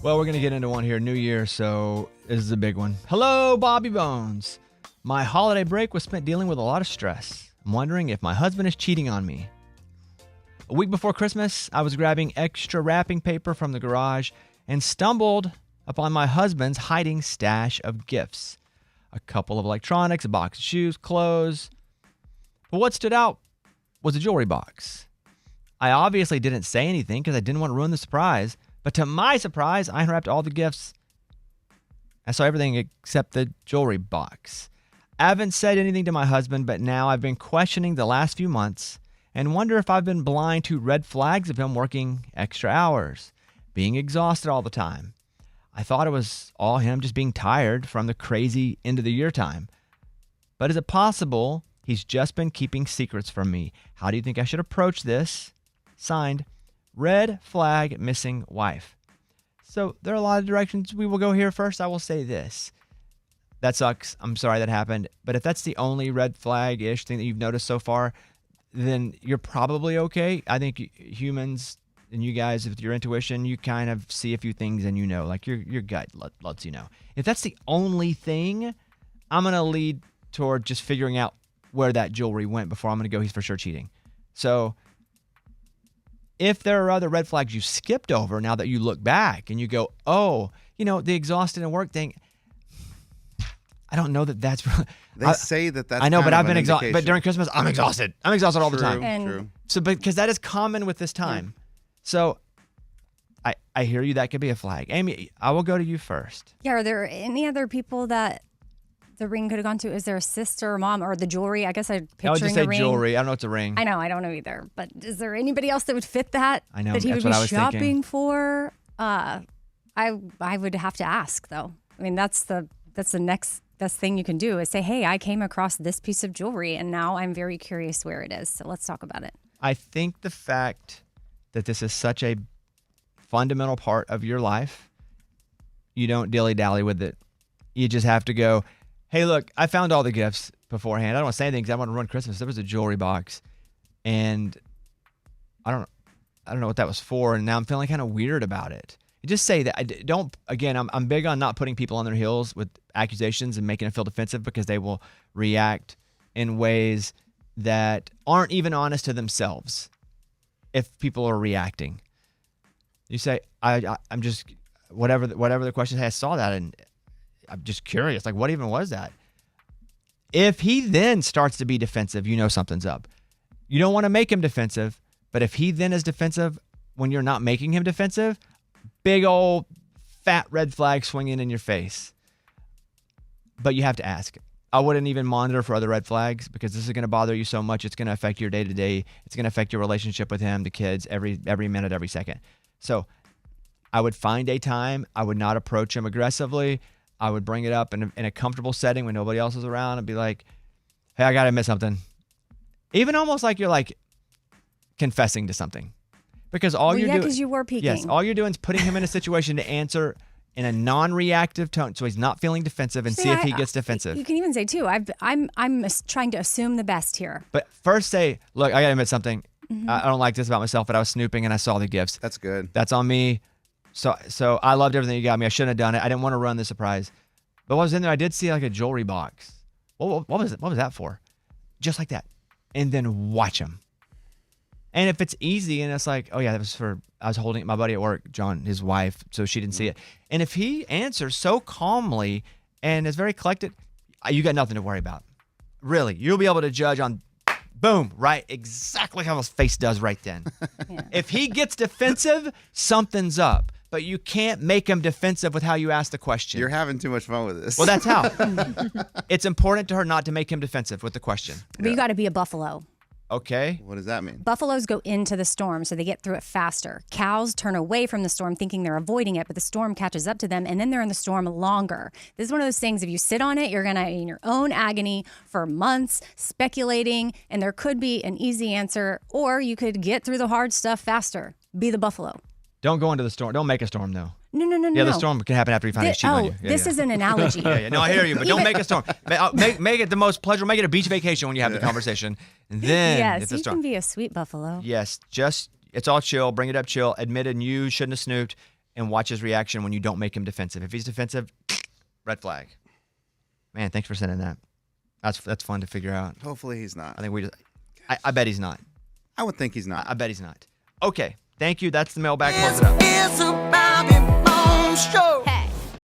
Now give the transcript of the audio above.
Well, we're going to get into one here. New Year, so this is a big one. Hello, Bobby Bones. My holiday break was spent dealing with a lot of stress. I'm wondering if my husband is cheating on me. A week before Christmas, I was grabbing extra wrapping paper from the garage and stumbled upon my husband's hiding stash of gifts. A couple of electronics, a box of shoes, clothes. But what stood out was a jewelry box. I obviously didn't say anything because I didn't want to ruin the surprise. But to my surprise, I unwrapped all the gifts. I saw everything except the jewelry box. I haven't said anything to my husband, but now I've been questioning the last few months and wonder if I've been blind to red flags of him working extra hours, being exhausted all the time. I thought it was all him just being tired from the crazy end of the year time. But is it possible he's just been keeping secrets from me? How do you think I should approach this? Signed, Red Flag Missing Wife. So there are a lot of directions we will go here. First, I will say this. That sucks. I'm sorry that happened. But if that's the only red flag-ish thing that you've noticed so far, then you're probably okay. I think humans and you guys, with your intuition, you kind of see a few things and you know, like your gut lets you know. If that's the only thing, I'm going to lead toward just figuring out where that jewelry went before I'm going to go, he's for sure cheating. So if there are other red flags you skipped over now that you look back and you go, oh, the exhausted and work thing, I don't know that that's really. They say that's I know, kind but of I've been an exhausted. But during Christmas, I'm exhausted. I'm exhausted all the time. True. So, because that is common with this time. Yeah. So, I hear you. That could be a flag. Amy, I will go to you first. Yeah. Are there any other people that the ring could have gone to? Is there a sister or mom or the jewelry? I guess I'm picturing I would just say a ring. jewelry. I don't know what's a ring. I know. I don't know either. But is there anybody else that would fit that? I know. That he That's would what be I was shopping thinking. for? I would have to ask though. I mean, that's the next best thing you can do is say, hey, I came across this piece of jewelry and now I'm very curious where it is. So let's talk about it. I think the fact that this is such a fundamental part of your life, you don't dilly-dally with it. You just have to go, hey, look, I found all the gifts beforehand. I don't want to say anything because I want to run Christmas. There was a jewelry box and I don't know what that was for. And now I'm feeling kind of weird about it. You just say that. I'm big on not putting people on their heels with accusations and making them feel defensive because they will react in ways that aren't even honest to themselves if people are reacting. You say, I'm just, whatever the question is, I saw that and I'm just curious. Like, what even was that? If he then starts to be defensive, you know something's up. You don't want to make him defensive, but if he then is defensive when you're not making him defensive, big old fat red flag swinging in your face. But you have to ask. I wouldn't even monitor for other red flags because this is going to bother you so much. It's going to affect your day-to-day. It's going to affect your relationship with him, the kids, every minute, every second. So I would find a time. I would not approach him aggressively. I would bring it up in a comfortable setting when nobody else is around and be like, hey, I got to admit something. Even almost like you're like confessing to something. Because because you were peeking. Yes, all you're doing is putting him in a situation to answer in a non-reactive tone, so he's not feeling defensive, and see if he gets defensive. You can even say too, I'm trying to assume the best here. But first say, look, I gotta admit something. Mm-hmm. I don't like this about myself, but I was snooping and I saw the gifts. That's good. That's on me. So I loved everything you got me. I shouldn't have done it. I didn't want to ruin the surprise. But what was in there? I did see like a jewelry box. What was it? What was that for? Just like that, and then watch him. And if it's easy and it's like, oh yeah, that was I was holding my buddy at work, John, his wife, so she didn't see it. And if he answers so calmly and is very collected, you got nothing to worry about. Really, you'll be able to judge on, boom, right, exactly how his face does right then. Yeah. If he gets defensive, something's up. But you can't make him defensive with how you ask the question. You're having too much fun with this. Well, that's how. It's important to her not to make him defensive with the question. But you got to be a buffalo. Okay. What does that mean? Buffaloes go into the storm, so they get through it faster. Cows turn away from the storm thinking they're avoiding it, but the storm catches up to them, and then they're in the storm longer. This is one of those things, if you sit on it, you're going to be in your own agony for months, speculating, and there could be an easy answer, or you could get through the hard stuff faster. Be the buffalo. Don't go into the storm. Don't make a storm, though. No. Yeah, the storm can happen after you find he's cheating on you. This is an analogy. Yeah. No, I hear you, but don't make a storm. Make it the most pleasurable. Make it a beach vacation when you have the conversation. And then yes, it's a you storm. can be a sweet buffalo. Yes, just it's all chill. Bring it up chill. Admitted you shouldn't have snooped. and watch his reaction when you don't make him defensive. If he's defensive, red flag. Man, thanks for sending that. That's fun to figure out. Hopefully he's not. I think I bet he's not. I would think he's not. I bet he's not. Okay, thank you. That's the mailbag. Close it up. It's a Bobby Bones Show.